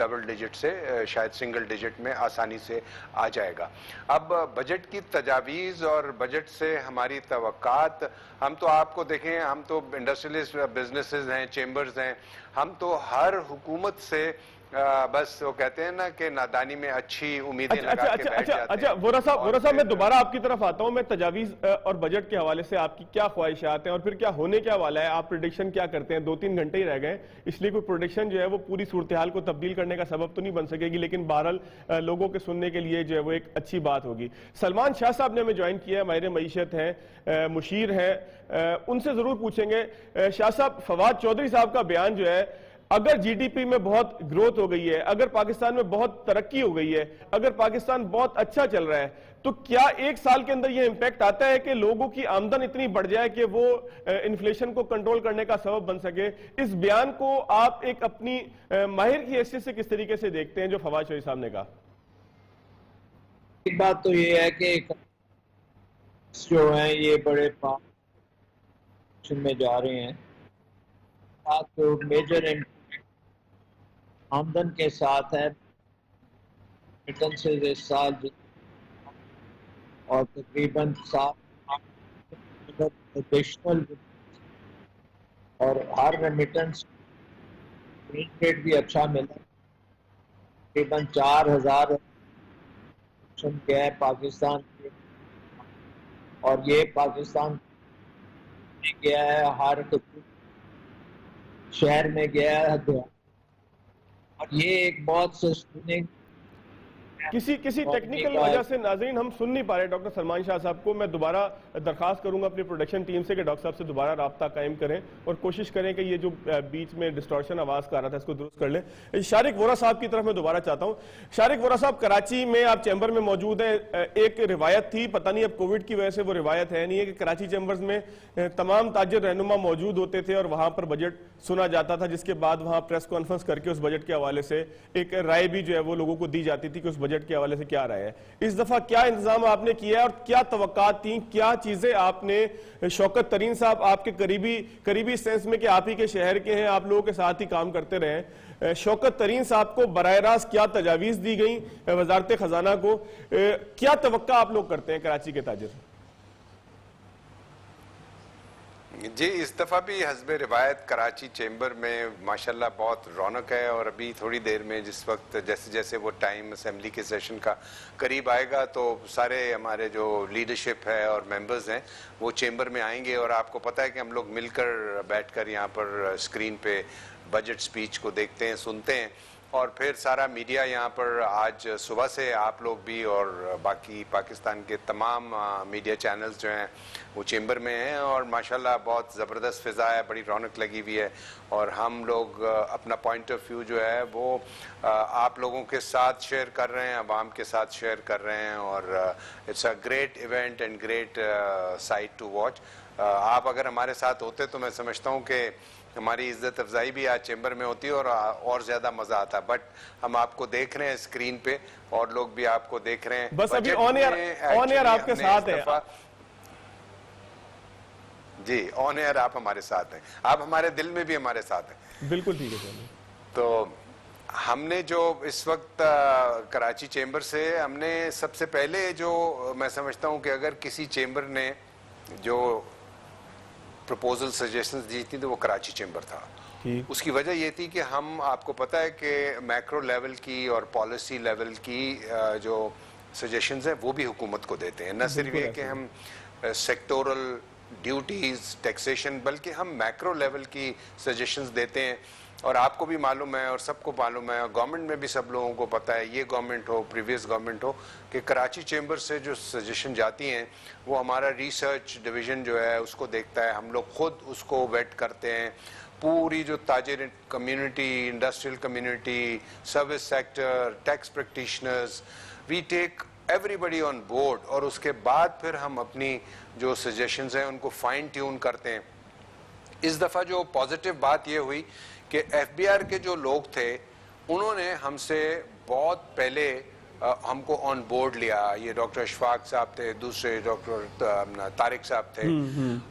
Double digit سے شاید single digit میں آسانی سے آ جائے گا. اب بجٹ کی تجاویز اور بجٹ سے ہماری توقعات، ہم تو آپ کو دیکھیں، ہم تو انڈسٹریلسٹ بزنسز ہیں، چیمبرز ہیں، ہم تو ہر حکومت سے بس وہ کہتے ہیں نا کہ نادانی میں اچھی امیدیں لگا کے بیٹھ جاتے ہیں. اچھا وورا صاحب میں دوبارہ آپ کی طرف آتا ہوں. میں تجاویز اور بجٹ کے حوالے سے آپ کی کیا خواہشات ہیں اور پھر کیا ہونے کیا والا ہے؟ آپ پریڈکشن کیا کرتے ہیں؟ 2-3 گھنٹے ہی رہ گئے، اس لیے کوئی پریڈکشن جو ہے وہ پوری صورتحال کو تبدیل کرنے کا سبب تو نہیں بن سکے گی، لیکن بہرحال لوگوں کے سننے کے لیے جو ہے وہ ایک اچھی بات ہوگی. سلمان شاہ صاحب نے ہمیں جوائن کیا ہے، ماہر معیشت ہیں، مشیر ہیں، ان سے ضرور پوچھیں گے. شاہ صاحب، فواد چودھری صاحب کا بیان جو ہے، اگر جی ڈی پی میں بہت گروتھ ہو گئی ہے، اگر پاکستان میں بہت ترقی ہو گئی ہے، اگر پاکستان بہت اچھا چل رہا ہے، تو کیا ایک سال کے اندر یہ امپیکٹ آتا ہے کہ لوگوں کی آمدن اتنی بڑھ جائے کہ وہ انفلیشن کو کنٹرول کرنے کا سبب بن سکے؟ اس بیان کو آپ ایک اپنی ماہر کی حیثیت سے کس طریقے سے دیکھتے ہیں جو فواد چودھری صاحب نے کہا؟ ایک بات تو یہ ہے کہ جو ہیں یہ بڑے میں جا رہے ہیں، جو میجر آمدن کے ساتھ ہے ریمیٹنسز اس سال اور تقریباً 7 ایڈیشنل، اور ہر ریمیٹنس ریٹ بھی اچھا ملا، تقریباً 4000 گیا ہے پاکستان کے، اور یہ پاکستان میں گیا ہے، ہر شہر میں گیا ہے، اور یہ ایک بہت سسٹیننگ. کسی ٹیکنیکل وجہ سے ناظرین ہم سن نہیں پا رہے ڈاکٹر سلمان شاہ صاحب کو. میں دوبارہ درخواست کروں گا اپنی پروڈکشن ٹیم سے کہ ڈاکٹر صاحب سے دوبارہ رابطہ قائم کریں اور کوشش کریں کہ یہ جو بیچ میں ڈسٹورشن آواز کا آ رہا تھا اس کو درست کر لیں. شارق وورا صاحب کی طرف میں دوبارہ چاہتا ہوں. شارق وورا صاحب، کراچی میں آپ چیمبر میں موجود ہیں. ایک روایت تھی، پتہ نہیں اب کووڈ کی وجہ سے وہ روایت ہے نہیں ہے، کہ کراچی چیمبرز میں تمام تاجر رہنما موجود ہوتے تھے اور وہاں پر بجٹ سنا جاتا تھا، جس کے بعد وہاں پریس کانفرنس کر کے اس بجٹ کے حوالے سے ایک رائے بھی جو ہے وہ لوگوں کو دی جاتی تھی کہ اس بجٹ کے حوالے سے کیا رائے ہے. اس دفعہ کیا انتظام آپ نے کیا ہے اور کیا توقعات تھیں؟ کیا چیزیں آپ نے، شوکت ترین صاحب آپ کے قریبی سینس میں کہ آپ ہی کے شہر کے ہیں، آپ لوگوں کے ساتھ ہی کام کرتے رہے ہیں، شوکت ترین صاحب کو براہ راست کیا تجاویز دی گئیں وزارت خزانہ کو؟ کیا توقع آپ لوگ کرتے ہیں کراچی کے تاجر؟ جی، اس دفعہ بھی حسب روایت کراچی چیمبر میں ماشاءاللہ بہت رونق ہے، اور ابھی تھوڑی دیر میں جس وقت جیسے وہ ٹائم اسمبلی کے سیشن کا قریب آئے گا تو سارے ہمارے جو لیڈرشپ ہے اور ممبرز ہیں وہ چیمبر میں آئیں گے، اور آپ کو پتہ ہے کہ ہم لوگ مل کر بیٹھ کر یہاں پر اسکرین پہ بجٹ سپیچ کو دیکھتے ہیں، سنتے ہیں، اور پھر سارا میڈیا یہاں پر آج صبح سے آپ لوگ بھی اور باقی پاکستان کے تمام میڈیا چینلز جو ہیں وہ چیمبر میں ہیں، اور ماشاءاللہ بہت زبردست فضا ہے، بڑی رونق لگی ہوئی ہے، اور ہم لوگ اپنا پوائنٹ آف ویو جو ہے وہ آپ لوگوں کے ساتھ شیئر کر رہے ہیں، عوام کے ساتھ شیئر کر رہے ہیں، اور it's a great event and great sight to watch. آپ اگر ہمارے ساتھ ہوتے تو میں سمجھتا ہوں کہ ہماری عزت افزائی بھی آج چیمبر میں ہوتی ہے اور زیادہ مزہ آتا ہے، بٹ ہم آپ کو دیکھ رہے ہیں اسکرین پہ اور لوگ بھی آپ کو دیکھ رہے ہیں. بس ابھی آن ایئر آپ کے ساتھ ہیں. جی، آن ایئر آپ ہمارے ساتھ ہیں، آپ ہمارے دل میں بھی ہمارے ساتھ ہیں. بالکل ٹھیک ہے سر. تو ہم نے جو اس وقت کراچی چیمبر سے ہم نے سب سے پہلے جو میں سمجھتا ہوں کہ اگر کسی چیمبر نے جو پروپوزل سجیشنز دی تھی تو وہ کراچی چیمبر تھا. اس کی وجہ یہ تھی کہ ہم، آپ کو پتہ ہے کہ میکرو لیول کی اور پالیسی لیول کی جو سجیشنز ہیں وہ بھی حکومت کو دیتے ہیں، نہ صرف یہ کہ ہم سیکٹورل ڈیوٹیز ٹیکسیشن، بلکہ ہم میکرو لیول کی سجیشنز دیتے ہیں. اور آپ کو بھی معلوم ہے اور سب کو معلوم ہے، اور گورنمنٹ میں بھی سب لوگوں کو پتہ ہے، یہ گورنمنٹ ہو پریویس گورنمنٹ ہو، کہ کراچی چیمبر سے جو سجیشن جاتی ہیں وہ ہمارا ریسرچ ڈویژن جو ہے اس کو دیکھتا ہے، ہم لوگ خود اس کو ویٹ کرتے ہیں. پوری جو تاجر community, industrial community, service sector, tax practitioners, we take everybody on board, اور اس کے بعد پھر ہم اپنی جو سجیشنز ہیں ان کو فائن ٹیون کرتے ہیں. اس دفعہ جو پازیٹیو بات یہ ہوئی کہ ایف بی آر کے جو لوگ تھے انہوں نے ہم سے بہت پہلے ہم کو آن بورڈ لیا. یہ ڈاکٹر اشفاق صاحب تھے، دوسرے ڈاکٹر طارق صاحب تھے،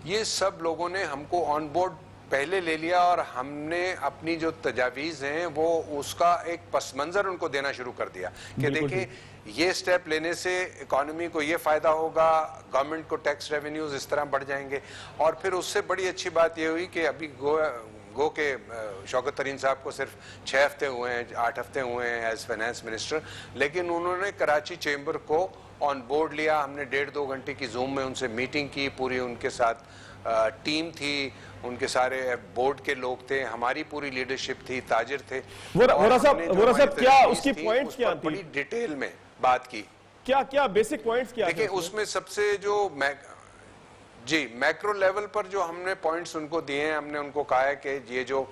یہ سب لوگوں نے ہم کو آن بورڈ پہلے لے لیا اور ہم نے اپنی جو تجاویز ہیں وہ اس کا ایک پس منظر ان کو دینا شروع کر دیا کہ دیکھیں یہ سٹیپ لینے سے اکانومی کو یہ فائدہ ہوگا, گورنمنٹ کو ٹیکس ریونیوز اس طرح بڑھ جائیں گے. اور پھر اس سے بڑی اچھی بات یہ ہوئی کہ ابھی گو کہ شوکت ترین صاحب کو صرف 6 ہفتے ہوئے ہیں, 8 ہفتے ہوئے ہیں ایز فائنانس منسٹر, لیکن انہوں نے کراچی چیمبر کو آن بورڈ لیا. ہم نے 1.5-2 گھنٹے کی زوم میں ان سے میٹنگ کی, پوری ان کے ساتھ ٹیم تھی, ان کے سارے بورڈ کے لوگ تھے, ہماری پوری لیڈرشپ تھی, تاجر تھے. وورا صاحب کیا اس کی پوائنٹس کیا تھی, بڑی ڈیٹیل میں بات کی, کیا بیسک پوائنٹس کیا دیکھیں اس میں سب سے جو میکرو لیول پر جو ہم نے پوائنٹس ان کو دیے ہیں, ہم نے ان کو کہا ہے کہ یہ جو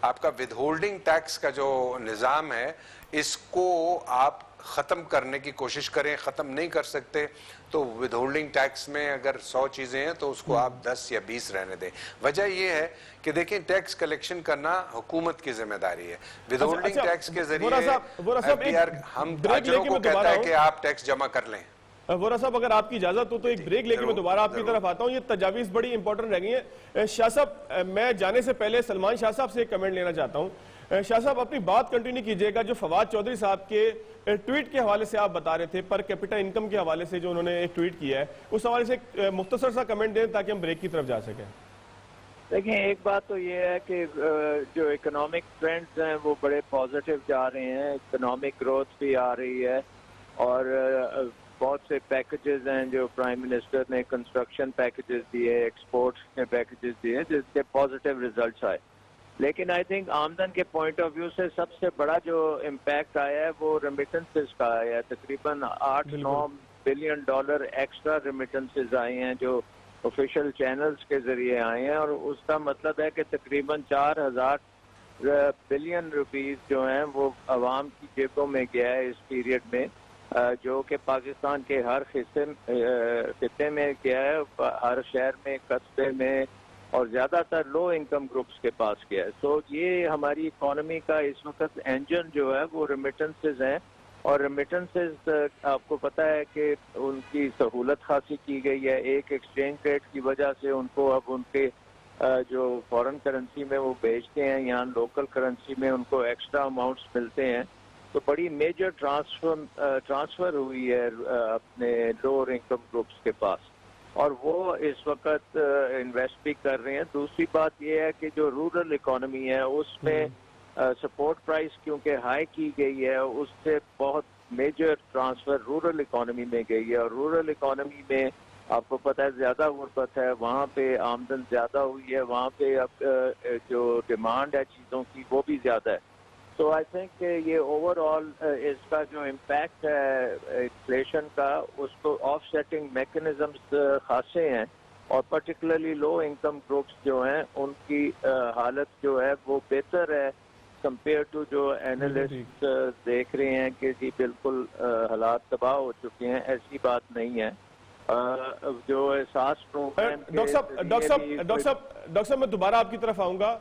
آپ کا ود ہولڈنگ ٹیکس کا جو نظام ہے اس کو آپ ختم کرنے کی کوشش کریں. ختم نہیں کر سکتے تو ود ہولڈنگ ٹیکس میں اگر 100 چیزیں ہیں تو اس کو آپ 10 یا 20 رہنے دیں. وجہ یہ ہے کہ دیکھیں ٹیکس کلیکشن کرنا حکومت کی ذمہ داری ہے. ود ہولڈنگ ٹیکس کے ذریعے ہم تاجروں کو کہتا ہے کہ آپ ٹیکس جمع کر لیں. وورا صاحب اگر آپ کی اجازت ہو تو ایک بریک لے کے میں دوبارہ آپ کی طرف آتا ہوں. یہ تجاویز بڑی امپورٹنٹ رہ گئی ہیں. شاہ صاحب میں جانے سے پہلے سلمان شاہ صاحب سے ایک کمنٹ لینا چاہتا ہوں. شاہ صاحب اپنی بات کنٹینیو کیجئے گا. جو فواد چودھری صاحب کے ٹویٹ کے حوالے سے آپ بتا رہے تھے, پر کیپٹا انکم کے حوالے سے جو انہوں نے ایک ٹویٹ کیا ہے, اس حوالے سے ایک مختصر سا کمنٹ دیں تاکہ ہم بریک کی طرف جا سکیں. دیکھیں ایک بات تو یہ ہے کہ جو اکنامک ٹرینڈز ہیں وہ بڑے پازیٹیو جا رہے ہیں, اکنامک گروتھ بھی آ رہی ہے, اور بہت سے پیکیجز ہیں جو پرائم منسٹر نے کنسٹرکشن پیکیجز دیے, ایکسپورٹ کے پیکیجز دیے جس کے پازیٹیو ریزلٹس آئے. لیکن آئی تھنک آمدن کے پوائنٹ آف ویو سے سب سے بڑا جو امپیکٹ آیا ہے وہ ریمیٹنسز کا آیا ہے. تقریباً $8-9 بلین ایکسٹرا ریمیٹنسز آئے ہیں جو آفیشیل چینلز کے ذریعے آئے ہیں, اور اس کا مطلب ہے کہ تقریباً 4,000 بلین روپیز جو ہیں وہ عوام کی جیبوں میں گیا ہے اس پیریڈ میں, جو کہ پاکستان کے ہر خطے میں گیا ہے, ہر شہر میں, قصبے میں, اور زیادہ تر لو انکم گروپس کے پاس گیا ہے. سو یہ ہماری اکانومی کا اس وقت انجن جو ہے وہ ریمیٹنسز ہیں, اور ریمیٹنسز آپ کو پتہ ہے کہ ان کی سہولت خاصی کی گئی ہے. ایک ایکسچینج ریٹ کی وجہ سے ان کو اب ان کے جو فورن کرنسی میں وہ بیچتے ہیں, یہاں لوکل کرنسی میں ان کو ایکسٹرا اماؤنٹس ملتے ہیں. تو بڑی میجر ٹرانسفر ہوئی ہے اپنے لوور انکم گروپس کے پاس, اور وہ اس وقت انویسٹ بھی کر رہے ہیں. دوسری بات یہ ہے کہ جو رورل اکانومی ہے اس میں سپورٹ پرائس کیونکہ ہائی کی گئی ہے, اس سے بہت میجر ٹرانسفر رورل اکانومی میں گئی ہے, اور رورل اکانومی میں آپ کو پتہ ہے زیادہ غربت ہے, وہاں پہ آمدن زیادہ ہوئی ہے, وہاں پہ اب جو ڈیمانڈ ہے چیزوں کی وہ بھی زیادہ ہے. تو آئی تھنک کہ یہ اوور آل اس کا جو امپیکٹ ہے انفلیشن کا, اس کو آف سیٹنگ میکنزمز خاصے ہیں, اور پرٹیکولرلی لو انکم گروپس جو ہیں ان کی حالت جو ہے وہ بہتر ہے کمپیئر ٹو جو اینالسٹ دیکھ رہے ہیں کہ جی بالکل حالات تباہ ہو چکے ہیں. ایسی بات نہیں ہے. جو احساس ڈاکٹر صاحب میں دوبارہ آپ کی طرف آؤں گا.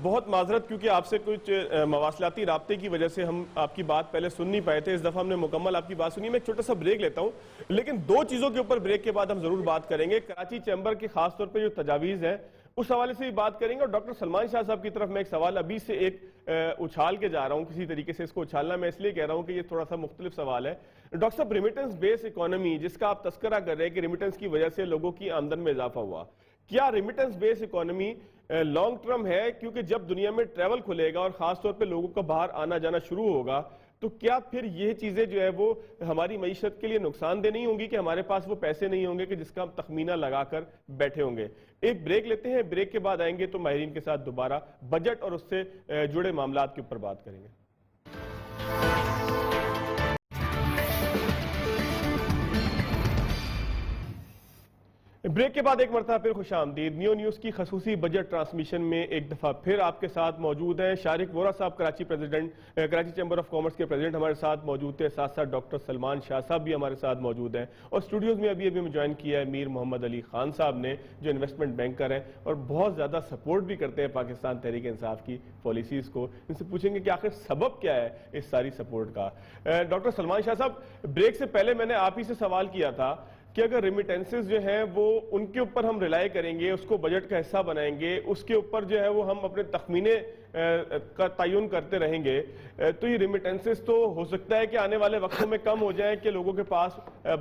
بہت معذرت کیونکہ آپ سے کچھ مواصلاتی رابطے کی وجہ سے ہم آپ کی بات پہلے سن نہیں پائے تھے. اس دفعہ ہم نے مکمل آپ کی بات سنی. میں ایک چھوٹا سا بریک لیتا ہوں, لیکن 2 چیزوں کے اوپر بریک کے بعد ہم ضرور بات کریں گے. کراچی چیمبر کی خاص طور پہ جو تجاویز ہیں اس حوالے سے بھی بات کریں گے, اور ڈاکٹر سلمان شاہ صاحب کی طرف میں ایک سوال ابھی سے ایک اچھال کے جا رہا ہوں. کسی طریقے سے اس کو اچھالنا میں اس لیے کہہ رہا ہوں کہ یہ تھوڑا سا مختلف سوال ہے. ڈاکٹر صاحب, ریمیٹنس بیس اکانومی جس کا آپ تذکرہ کر رہے ہیں کہ ریمیٹنس کی وجہ سے لوگوں کی آمدن میں اضافہ ہوا, کیا ریمیٹنس بیس اکانومی لانگ ٹرم ہے؟ کیونکہ جب دنیا میں ٹریول کھلے گا اور خاص طور پہ لوگوں کا باہر آنا جانا شروع ہوگا تو کیا پھر یہ چیزیں جو ہے وہ ہماری معیشت کے لیے نقصان دہ نہیں ہوں گی کہ ہمارے پاس وہ پیسے نہیں ہوں گے کہ جس کا ہم تخمینہ لگا کر بیٹھے ہوں گے؟ ایک بریک لیتے ہیں, بریک کے بعد آئیں گے تو ماہرین کے ساتھ دوبارہ بجٹ اور اس سے جڑے معاملات کے اوپر بات کریں گے. بریک کے بعد ایک مرتبہ پھر خوش آمدید. نیو نیوز کی خصوصی بجٹ ٹرانسمیشن میں ایک دفعہ پھر آپ کے ساتھ موجود ہیں شارق وورا صاحب, کراچی چیمبر آف کامرس کے پریزیڈنٹ ہمارے ساتھ موجود تھے. ساتھ ساتھ ڈاکٹر سلمان شاہ صاحب بھی ہمارے ساتھ موجود ہیں, اور اسٹوڈیوز میں ابھی ہمیں جوائن کیا ہے میر محمد علی خان صاحب نے, جو انویسٹمنٹ بینکر ہیں اور بہت زیادہ سپورٹ بھی کرتے ہیں پاکستان تحریک انصاف کی پالیسیز کو. ان سے پوچھیں گے کہ آخر سبب کیا ہے اس ساری سپورٹ کا. ڈاکٹر سلمان شاہ صاحب, بریک سے پہلے میں نے آپ ہی سے سوال کیا تھا کہ اگر ریمیٹنسز جو ہیں وہ ان کے اوپر ہم ریلائی کریں گے, اس کو بجٹ کا حصہ بنائیں گے, اس کے اوپر جو ہے وہ ہم اپنے تخمینے کا تعین کرتے رہیں گے, تو یہ ریمیٹنسز تو ہو سکتا ہے کہ آنے والے وقتوں میں کم ہو جائیں, کہ لوگوں کے پاس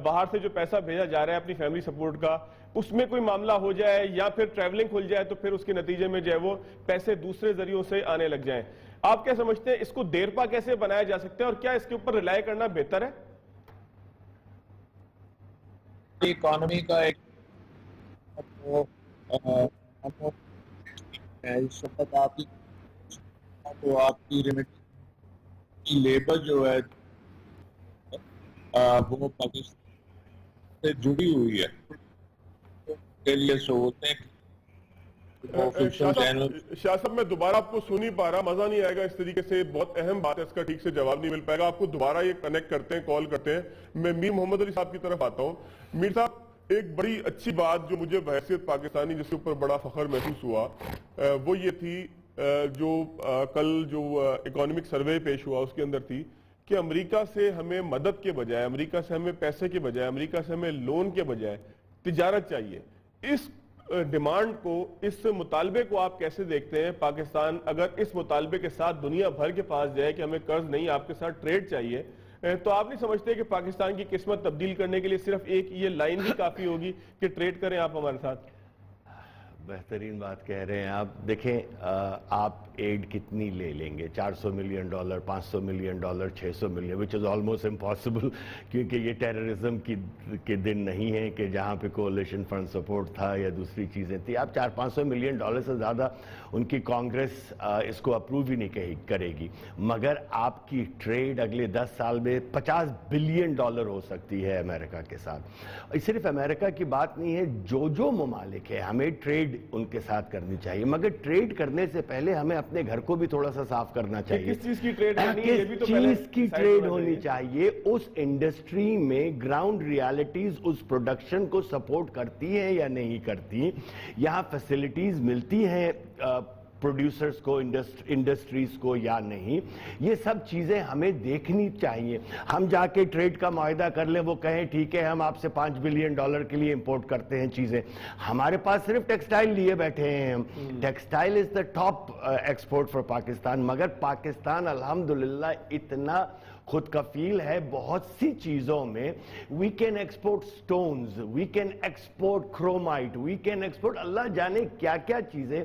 باہر سے جو پیسہ بھیجا جا رہا ہے اپنی فیملی سپورٹ کا, اس میں کوئی معاملہ ہو جائے, یا پھر ٹریولنگ کھل جائے تو پھر اس کے نتیجے میں جو ہے وہ پیسے دوسرے ذریعوں سے آنے لگ جائیں. آپ کیا سمجھتے ہیں, اس کو دیرپا کیسے بنایا جا سکتا ہے, اور کیا اس کے اوپر ریلائی کرنا بہتر ہے؟ اکانومی کا ایک اس وقت آپ کی ریمیٹنس کی لیبر جو ہے وہ پاکستان سے جڑی ہوئی ہے, کے لیے سہولتیں شاہ صاحب میں دوبارہ آپ کو سن نہیں پا رہا, مزہ نہیں آئے گا اس طریقے سے, بہت اہم بات ہے, اس کا ٹھیک سے جواب نہیں مل پائے گا. آپ کو دوبارہ یہ کنیکٹ کرتے ہیں, کال کرتے ہیں. میں میر محمد علی صاحب کی طرف آتا ہوں. میر صاحب, ایک بڑی اچھی بات جو مجھے بحیثیت پاکستانی جس کے اوپر بڑا فخر محسوس ہوا وہ یہ تھی, جو کل جو اکانومک سروے پیش ہوا اس کے اندر تھی کہ امریکہ سے ہمیں مدد کے بجائے, امریکہ سے ہمیں پیسے کے بجائے, امریکہ سے ہمیں لون کے بجائے تجارت چاہیے. اس ڈیمانڈ کو, اس مطالبے کو آپ کیسے دیکھتے ہیں؟ پاکستان اگر اس مطالبے کے ساتھ دنیا بھر کے پاس جائے کہ ہمیں قرض نہیں, آپ کے ساتھ ٹریڈ چاہیے, تو آپ نہیں سمجھتے کہ پاکستان کی قسمت تبدیل کرنے کے لیے صرف ایک یہ لائن بھی کافی ہوگی کہ ٹریڈ کریں آپ ہمارے ساتھ؟ بہترین بات کہہ رہے ہیں آپ. دیکھیں, آپ ایڈ کتنی لے لیں گے, $400 million, $500 million, $600 million, which is almost impossible, کیونکہ یہ ٹیررزم کے دن نہیں ہیں کہ جہاں پہ کولیشن فنڈ سپورٹ تھا یا دوسری چیزیں تھیں. آپ $400-500 ملین سے زیادہ ان کی کانگریس اس کو اپروو ہی نہیں کرے گی, مگر آپ کی ٹریڈ اگلے 10 سال میں $50 بلین ہو سکتی ہے امریکہ کے ساتھ. صرف امریکہ کی بات نہیں ہے, جو ممالک ہے ہمیں ٹریڈ ان کے ساتھ کرنی چاہیے, مگر ٹریڈ کرنے سے پہلے ہمیں اپنے گھر کو بھی تھوڑا سا صاف کرنا چاہیے. کس چیز کی ٹریڈ ہونی ہے, یہ بھی تو کس پہلے چیز کی ٹریڈ ہونی چاہیے, اس انڈسٹری میں گراؤنڈ ریالٹیز اس پروڈکشن کو سپورٹ کرتی ہیں یا نہیں کرتی, یہاں فیسلٹیز ملتی ہیں پروڈیوسرز کو, انڈسٹریز کو یا نہیں, یہ سب چیزیں ہمیں دیکھنی چاہیے. ہم جا کے ٹریڈ کا معاہدہ کر لیں, وہ کہیں ٹھیک ہے ہم آپ سے $5 بلین کے لیے امپورٹ کرتے ہیں چیزیں, ہمارے پاس صرف ٹیکسٹائل لیے بیٹھے ہیں ہم. Textile is the top export for Pakistan, مگر پاکستان الحمدللہ اتنا خود کفیل ہے بہت سی چیزوں میں. We can export stones, we can export chromite, we can export اللہ جانے کیا کیا چیزیں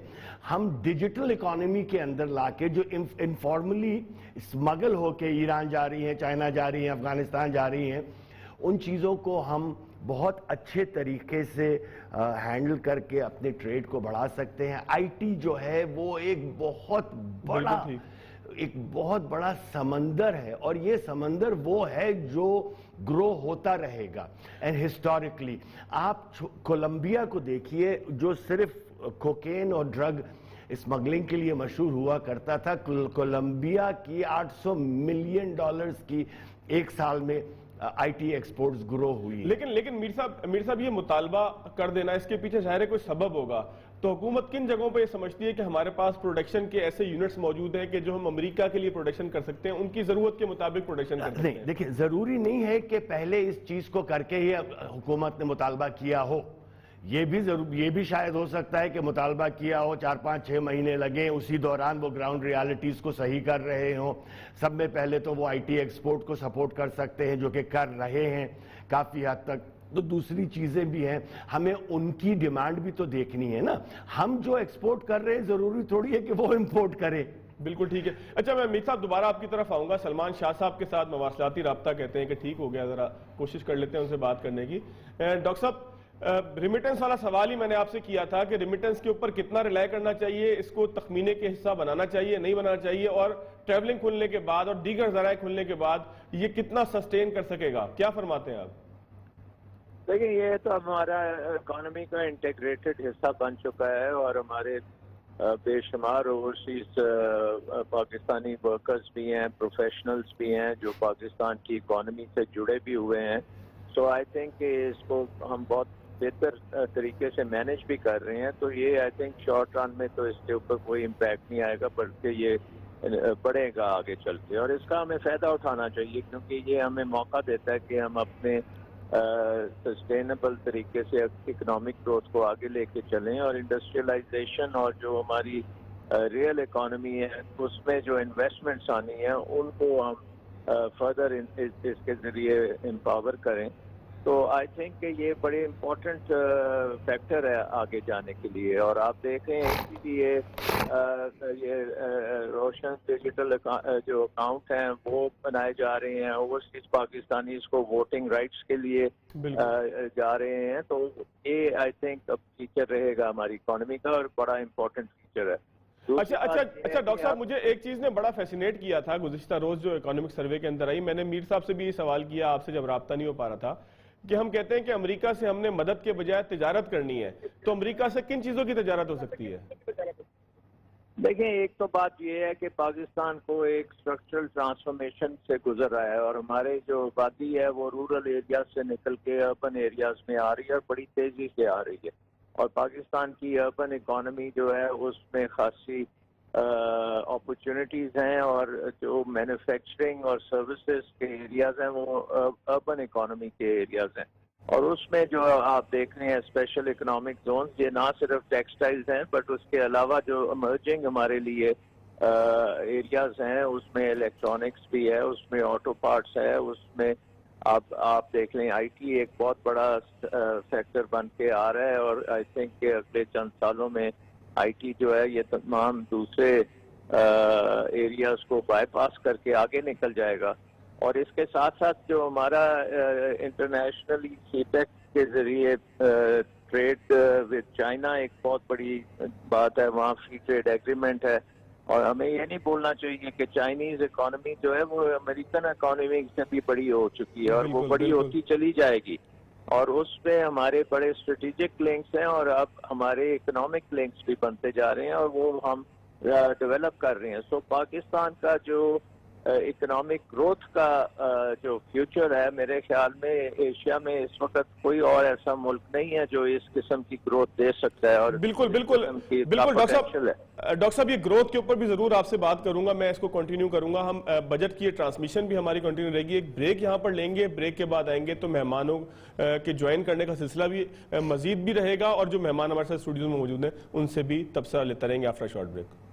ہم ڈیجیٹل اکانومی کے اندر لا کے, جو انفارملی اسمگل ہو کے ایران جا رہی ہیں, چائنا جا رہی ہیں, افغانستان جا رہی ہیں, ان چیزوں کو ہم بہت اچھے طریقے سے ہینڈل کر کے اپنے ٹریڈ کو بڑھا سکتے ہیں. آئی ٹی جو ہے وہ ایک بہت بڑا سمندر ہے, اور یہ سمندر وہ ہے جو گرو ہوتا رہے گا. اینڈ ہسٹوریکلی آپ کولمبیا کو دیکھیے, جو صرف کوکین اور ڈرگ اسمگلنگ کے لیے مشہور ہوا کرتا تھا, کولمبیا کی $800 ملین کی ایک سال میں آئی ٹی ایکسپورٹس گرو ہوئی. لیکن میر صاحب یہ مطالبہ کر دینا, اس کے پیچھے ظاہر ہے کوئی سبب ہوگا, تو حکومت کن جگہوں پہ یہ سمجھتی ہے کہ ہمارے پاس پروڈکشن کے ایسے یونٹس موجود ہیں کہ جو ہم امریکہ کے لیے پروڈکشن کر سکتے ہیں, ان کی ضرورت کے مطابق پروڈکشن کر سکتے ہیں؟ نہیں, دیکھیں, ضروری نہیں ہے کہ پہلے اس چیز کو کر کے ہی حکومت نے مطالبہ کیا ہو. یہ بھی شاید ہو سکتا ہے کہ مطالبہ کیا ہو, 4-5-6 مہینے لگیں, اسی دوران وہ گراؤنڈ ریالٹیز کو صحیح کر رہے ہوں. سب میں پہلے تو وہ آئی ٹی ایکسپورٹ کو سپورٹ کر سکتے ہیں, جو کہ کر رہے ہیں کافی حد تک. تو دوسری چیزیں بھی ہیں, ہمیں ان کی ڈیمانڈ بھی تو دیکھنی ہے نا. ہم جو ایکسپورٹ کر رہے ہیں ضروری تھوڑی ہے کہ وہ امپورٹ کریں. بالکل ٹھیک ہے. اچھا, میں میر صاحب دوبارہ آپ کی طرف آؤں گا. سلمان شاہ صاحب کے ساتھ مواصلاتی رابطہ کہتے ہیں کہ ٹھیک ہو گیا, ذرا کوشش کر لیتے ہیں ان سے بات کرنے کی. ڈاکٹر صاحب, ریمیٹنس والا سوال ہی میں نے آپ سے کیا تھا کہ ریمیٹنس کے اوپر کتنا ریلائی کرنا چاہیے, اس کو تخمینے کے حصہ بنانا چاہیے, نہیں بنانا چاہیے, اور ٹریولنگ کھلنے کے بعد اور دیگر ذرائع کھلنے کے بعد یہ کتنا سسٹین کر سکے گا, کیا فرماتے ہیں آپ؟ دیکھیں, یہ تو ہمارا اکانومی کا انٹیگریٹڈ حصہ بن چکا ہے, اور ہمارے بے شمار اوورسیز پاکستانی ورکرز بھی ہیں, پروفیشنلز بھی ہیں جو پاکستان کی اکانومی سے جڑے بھی ہوئے ہیں. سو آئی تھنک کہ اس کو ہم بہت بہتر طریقے سے مینیج بھی کر رہے ہیں. تو یہ آئی تھنک شارٹ رن میں تو اس کے اوپر کوئی امپیکٹ نہیں آئے گا, بلکہ یہ بڑھے گا آگے چل کے, اور اس کا ہمیں فائدہ اٹھانا چاہیے, کیونکہ یہ ہمیں موقع دیتا ہے کہ ہم اپنے سسٹینیبل طریقے سے اکنامک گروتھ کو آگے لے کے چلیں, اور انڈسٹریلائزیشن اور جو ہماری ریئل اکانومی ہے اس میں جو انویسٹمنٹس آنی ہیں ان کو ہم فردر اس کے ذریعے امپاور کریں. تو آئی تھنک کہ یہ بڑے امپورٹنٹ فیکٹر ہے آگے جانے کے لیے. اور آپ دیکھیں اس لیے یہ روشن ڈیجیٹل جو اکاؤنٹ ہیں وہ بنائے جا رہے ہیں, اوورسیز پاکستانیز کو ووٹنگ رائٹس کے لیے جا رہے ہیں. تو یہ آئی تھنک اب فیچر رہے گا ہماری اکانومی کا, اور بڑا امپورٹنٹ فیچر ہے. اچھا ڈاکٹر صاحب, مجھے ایک چیز نے بڑا فیسینیٹ کیا تھا گزشتہ روز جو اکانومک سروے کے اندر آئی. میں نے میر صاحب سے بھی یہ سوال کیا آپ سے جب رابطہ نہیں ہو پا رہا تھا, کہ ہم کہتے ہیں کہ امریکہ سے ہم نے مدد کے بجائے تجارت کرنی ہے, تو امریکہ سے کن چیزوں کی تجارت ہو سکتی ہے؟ دیکھیں, ایک تو بات یہ ہے کہ پاکستان کو ایک اسٹرکچرل ٹرانسفارمیشن سے گزر رہا ہے, اور ہمارے جو آبادی ہے وہ رورل ایریاز سے نکل کے اربن ایریاز میں آ رہی ہے, اور بڑی تیزی سے آ رہی ہے. اور پاکستان کی اربن اکانومی جو ہے اس میں خاصی اپرچونٹیز ہیں, اور جو مینوفیکچرنگ اور سروسز کے ایریاز ہیں وہ اربن اکانومی کے ایریاز ہیں. اور اس میں جو آپ دیکھ رہے ہیں اسپیشل اکنامک زونز, یہ نہ صرف ٹیکسٹائلز ہیں بٹ اس کے علاوہ جو ایمرجنگ ہمارے لیے ایریاز ہیں اس میں الیکٹرانکس بھی ہے, اس میں آٹو پارٹس ہے, اس میں آپ دیکھ لیں آئی ٹی ایک بہت بڑا سیکٹر بن کے آ رہا ہے. اور آئی تھنک کہ اگلے چند سالوں میں آئی ٹی جو ہے یہ تمام دوسرے ایریاز کو بائی پاس کر کے آگے نکل جائے گا. اور اس کے ساتھ ساتھ جو ہمارا انٹرنیشنلی سی پیک کے ذریعے ٹریڈ ود چائنا ایک بہت بڑی بات ہے, وہاں فری ٹریڈ ایگریمنٹ ہے. اور ہمیں یہ نہیں بولنا چاہیے کہ چائنیز اکانومی جو ہے وہ امریکن اکانومی سے بھی بڑی ہو چکی ہے, اور وہ بڑی ہوتی چلی جائے گی. اور اس پہ ہمارے بڑے اسٹریٹجک لنکس ہیں, اور اب ہمارے اکنامک لنکس بھی بنتے جا رہے ہیں, اور وہ ہم ڈیولپ کر رہے ہیں. سو پاکستان کا جو اکنامک گروتھ کا جو فیوچر ہے, میرے خیال میں ایشیا میں اس وقت کوئی اور ایسا ملک نہیں ہے جو اس قسم کی گروتھ دے سکتا ہے. اور بالکل ڈاکٹر صاحب, یہ گروتھ کے اوپر بھی ضرور آپ سے بات کروں گا, میں اس کو کنٹینیو کروں گا. ہم بجٹ کی ٹرانسمیشن بھی ہماری کنٹینیو رہے گی. ایک بریک یہاں پر لیں گے, بریک کے بعد آئیں گے تو مہمانوں کے جوائن کرنے کا سلسلہ بھی مزید بھی رہے گا, اور جو مہمان ہمارے ساتھ اسٹوڈیو میں موجود ہیں ان سے بھی تبصرہ لیتے رہیں گے آفٹر شارٹ بریک.